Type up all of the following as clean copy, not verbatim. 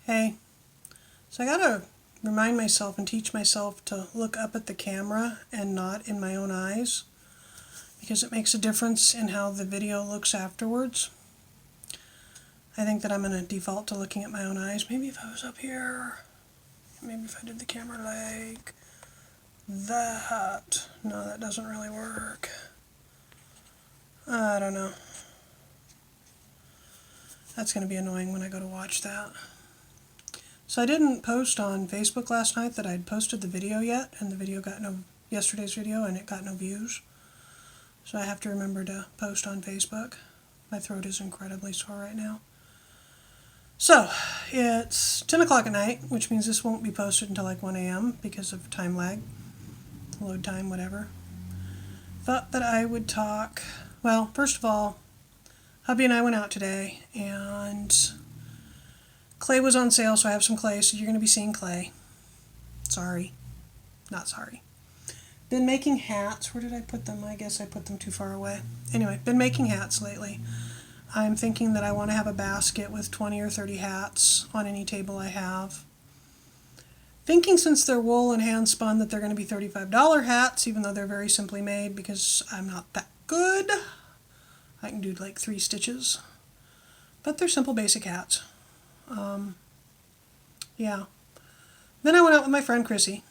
Hey, so I gotta remind myself and teach myself to look up at the camera and not in my own eyes because it makes a difference in how the video looks afterwards. I think that I'm gonna default to looking at my own eyes. Maybe if I was up here, maybe if I did the camera like that. No, that doesn't really work. I don't know. That's gonna be annoying when I go to watch that. So I didn't post on Facebook last night that I'd posted the video yet, and the video got yesterday's video, and it got no views. So I have to remember to post on Facebook. My throat is incredibly sore right now. So it's 10 o'clock at night, which means this won't be posted until like 1 a.m. because of time lag, load time, whatever. Thought that I would talk. Well, first of all, hubby and I went out today, and clay was on sale, so I have some clay, so you're going to be seeing clay. Sorry. Not sorry. Been making hats. Where did I put them? I guess I put them too far away. Anyway, been making hats lately. I'm thinking that I want to have a basket with 20 or 30 hats on any table I have. Thinking since they're wool and hand spun that they're going to be $35 hats, even though they're very simply made because I'm not that good. I can do like 3 stitches. But they're simple basic hats. Yeah. Then I went out with my friend Chrissy.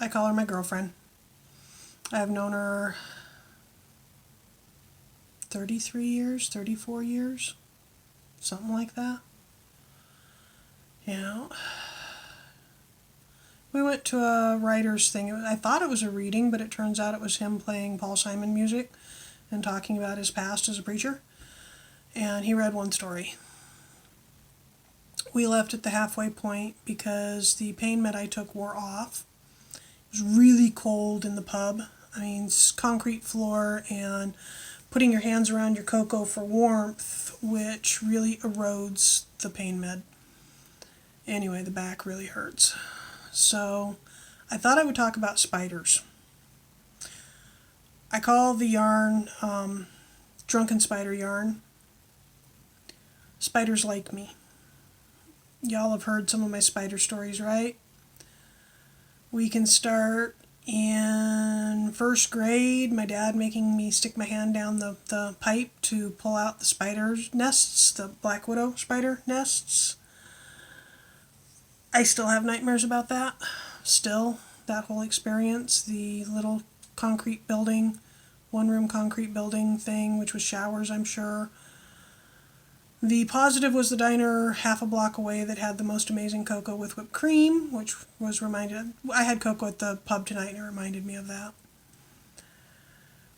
I call her my girlfriend. I've known her 33 years, 34 years, something like that. Yeah. We went to a writer's thing. I thought it was a reading, but it turns out it was him playing Paul Simon music and talking about his past as a preacher. And he read one story. We left at the halfway point because the pain med I took wore off. It was really cold in the pub. I mean, concrete floor and putting your hands around your cocoa for warmth, which really erodes the pain med. Anyway, the back really hurts. So I thought I would talk about spiders. I call the yarn drunken spider yarn. Spiders like me. Y'all have heard some of my spider stories, right? We can start in first grade, my dad making me stick my hand down the pipe to pull out the spider nests, the black widow spider nests. I still have nightmares about that. Still, that whole experience, the little concrete building, one-room concrete building thing, which was showers, I'm sure. The positive was the diner half a block away that had the most amazing cocoa with whipped cream, which was reminded. I had cocoa at the pub tonight and it reminded me of that.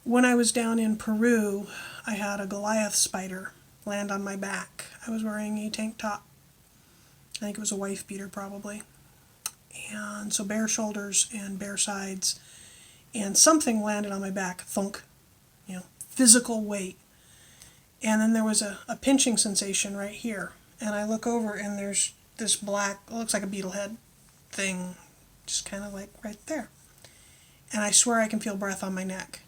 When I was down in Peru, I had a Goliath spider land on my back. I was wearing a tank top. I think it was a wife beater probably. And so bare shoulders and bare sides. And something landed on my back. Thunk. Physical weight. And then there was a pinching sensation right here. And I look over and there's this black, it looks like a beetle head thing, just kind of like right there. And I swear I can feel breath on my neck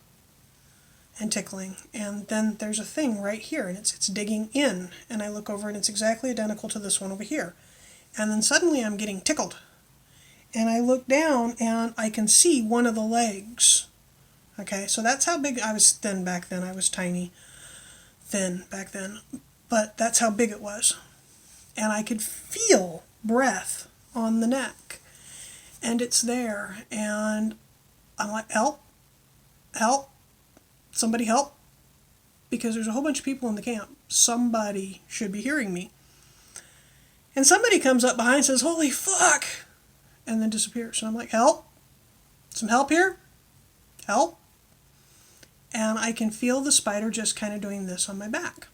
and tickling. And then there's a thing right here and it's digging in. And I look over and it's exactly identical to this one over here. And then suddenly I'm getting tickled. And I look down and I can see one of the legs. Okay, so that's how big I was thin back then. I was tiny. Thin back then, but that's how big it was. And I could feel breath on the neck, and it's there, and I'm like, help, help, somebody help, because there's a whole bunch of people in the camp. Somebody should be hearing me. And somebody comes up behind and says, holy fuck, and then disappears. And I'm like, help, some help here, help. And I can feel the spider just kind of doing this on my back.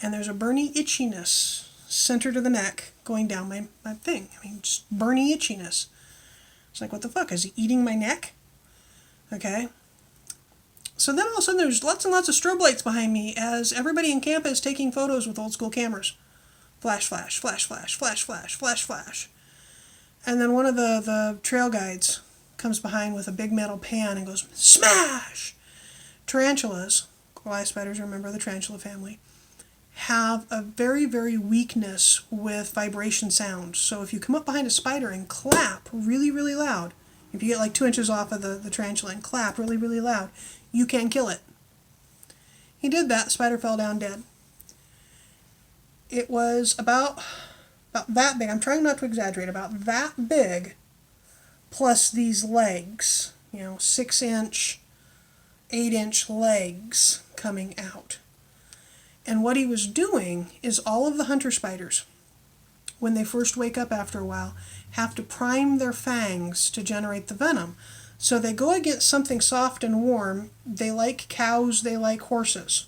And there's a burny itchiness center to the neck going down my thing. I mean, just burny itchiness. It's like, what the fuck? Is he eating my neck? Okay. So then all of a sudden there's lots and lots of strobe lights behind me as everybody in camp is taking photos with old school cameras. Flash, flash, flash, flash, flash, flash, flash, flash. And then one of the trail guides comes behind with a big metal pan and goes, smash! Tarantulas, Goliath spiders are a member of the tarantula family, have a very, very weakness with vibration sound. So if you come up behind a spider and clap really, really loud, if you get like 2 inches off of the tarantula and clap really, really loud, you can kill it. He did that. The spider fell down dead. It was about that big. I'm trying not to exaggerate. About that big, plus these legs. 6-inch, 8-inch legs coming out. And what he was doing is all of the hunter spiders, when they first wake up after a while, have to prime their fangs to generate the venom. So they go against something soft and warm. They like cows, they like horses.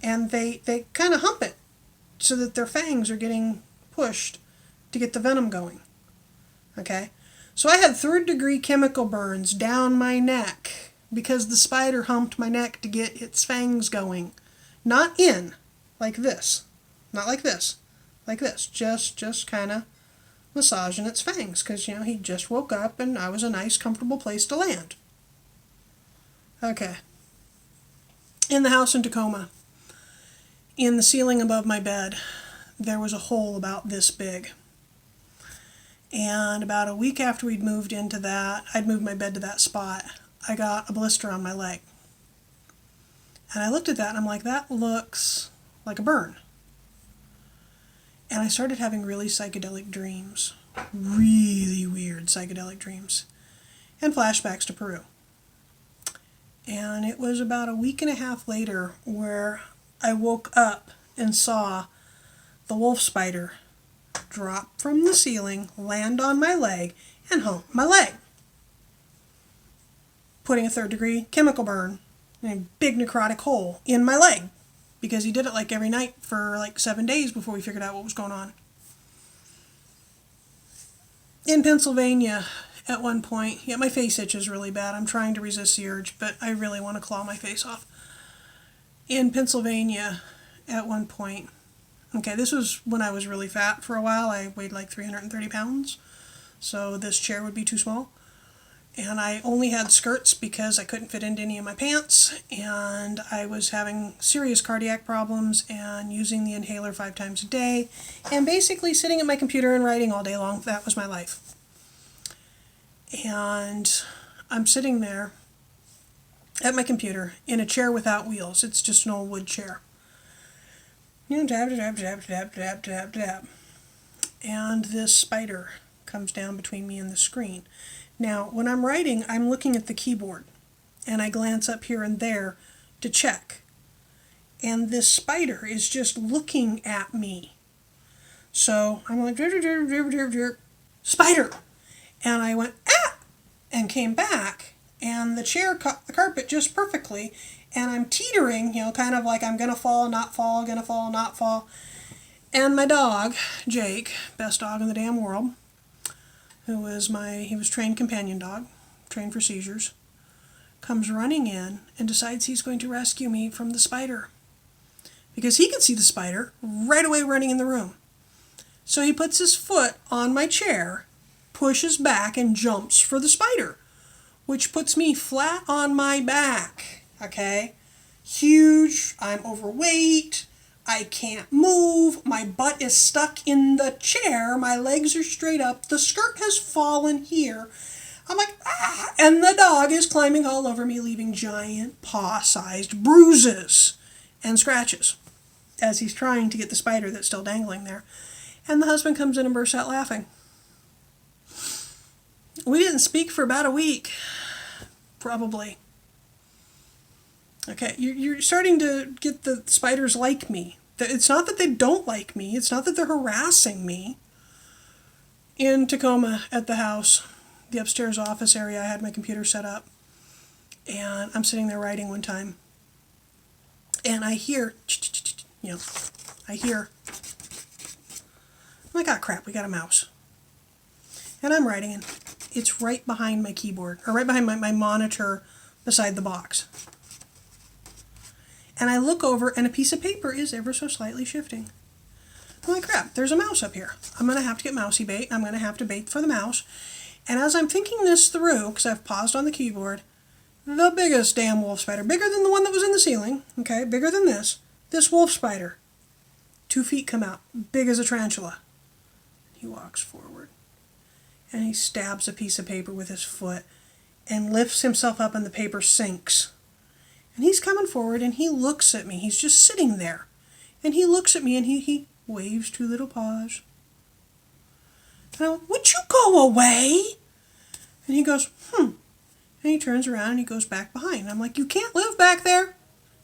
And they kind of hump it so that their fangs are getting pushed to get the venom going. Okay? So I had 3rd-degree chemical burns down my neck because the spider humped my neck to get its fangs going. Not in, like this. Not like this. Like this. Just kind of massaging its fangs because, he just woke up and I was a nice, comfortable place to land. Okay. In the house in Tacoma, in the ceiling above my bed, there was a hole about this big. And about a week after we'd moved into that, I'd moved my bed to that spot, I got a blister on my leg. And I looked at that and I'm like, that looks like a burn. And I started having really psychedelic dreams. Really weird psychedelic dreams. And flashbacks to Peru. And it was about a week and a half later where I woke up and saw the wolf spider drop from the ceiling, land on my leg, and hump my leg. Putting a 3rd-degree chemical burn in a big necrotic hole in my leg. Because he did it like every night for like 7 days before we figured out what was going on. In Pennsylvania, at one point, my face itches really bad. I'm trying to resist the urge, but I really want to claw my face off. In Pennsylvania, at one point, this was when I was really fat for a while. I weighed like 330 pounds, so this chair would be too small. And I only had skirts because I couldn't fit into any of my pants, and I was having serious cardiac problems and using the inhaler 5 times a day, and basically sitting at my computer and writing all day long. That was my life. And I'm sitting there at my computer in a chair without wheels. It's just an old wood chair. Dab. And this spider comes down between me and the screen. Now, when I'm writing, I'm looking at the keyboard, and I glance up here and there to check. And this spider is just looking at me. So I'm like, spider! And I went, ah! And came back, and the chair caught the carpet just perfectly, and I'm teetering, kind of like I'm gonna fall, not fall, gonna fall, not fall. And my dog, Jake, best dog in the damn world, he was trained companion dog, trained for seizures, comes running in and decides he's going to rescue me from the spider. Because he could see the spider right away running in the room. So he puts his foot on my chair, pushes back, and jumps for the spider, which puts me flat on my back, okay? Huge, I'm overweight, I can't move, my butt is stuck in the chair, my legs are straight up, the skirt has fallen here. I'm like, ah! And the dog is climbing all over me, leaving giant paw-sized bruises and scratches as he's trying to get the spider that's still dangling there. And the husband comes in and bursts out laughing. We didn't speak for about a week, probably. Okay, you're starting to get the spiders like me. It's not that they don't like me. It's not that they're harassing me. In Tacoma, at the house, the upstairs office area, I had my computer set up. And I'm sitting there writing one time. And I hear, I'm like, ah, crap, we got a mouse. And I'm writing, and it's right behind my keyboard, or right behind my monitor beside the box. And I look over, and a piece of paper is ever so slightly shifting. I'm like, crap, there's a mouse up here. I'm going to have to get mousey bait. I'm going to have to bait for the mouse. And as I'm thinking this through, because I've paused on the keyboard, the biggest damn wolf spider, bigger than the one that was in the ceiling, okay, bigger than this wolf spider 2 feet come out, big as a tarantula. He walks forward and he stabs a piece of paper with his foot and lifts himself up and the paper sinks. And he's coming forward and he looks at me. He's just sitting there. And he looks at me and he waves 2 little paws. And I'm like, would you go away? And he goes, And he turns around and he goes back behind. And I'm like, you can't live back there.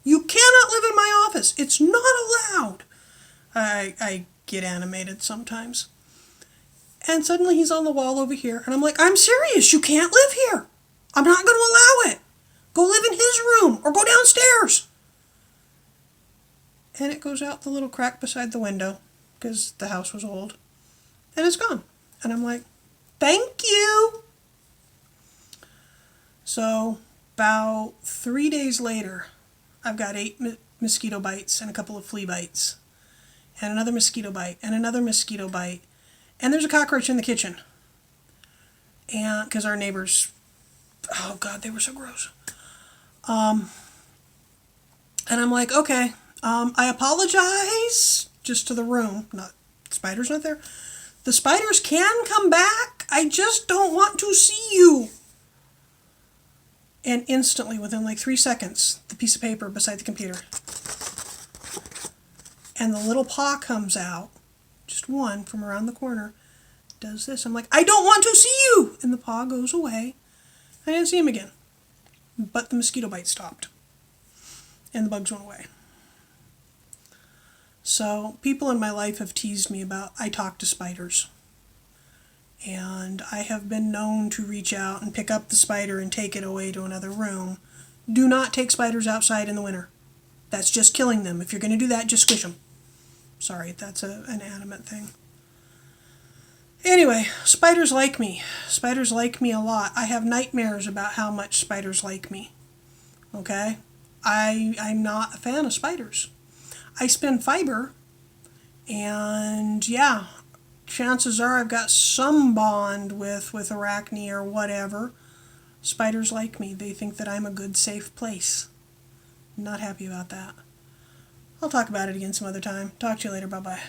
You cannot live in my office. It's not allowed. I get animated sometimes. And suddenly he's on the wall over here. And I'm like, I'm serious. You can't live here. I'm not going to allow it. Go live in his room or go downstairs. And it goes out the little crack beside the window because the house was old. And it's gone. And I'm like, thank you. So about 3 days later, I've got 8 mosquito bites and a couple of flea bites. And another mosquito bite and another mosquito bite. And there's a cockroach in the kitchen. And because our neighbors, oh God, they were so gross. And I'm like, okay, I apologize just to the room. Spider's not there. The spiders can come back. I just don't want to see you. And instantly, within like 3 seconds, the piece of paper beside the computer. And the little paw comes out, just one from around the corner, does this. I'm like, I don't want to see you! And the paw goes away. I didn't see him again. But the mosquito bite stopped. And the bugs went away. So people in my life have teased me about I talk to spiders. And I have been known to reach out and pick up the spider and take it away to another room. Do not take spiders outside in the winter. That's just killing them. If you're going to do that, just squish them. Sorry, that's an animate thing. Anyway, spiders like me. Spiders like me a lot. I have nightmares about how much spiders like me. Okay? I'm not a fan of spiders. I spin fiber, and yeah, chances are I've got some bond with Arachne or whatever. Spiders like me. They think that I'm a good, safe place. Not happy about that. I'll talk about it again some other time. Talk to you later. Bye-bye.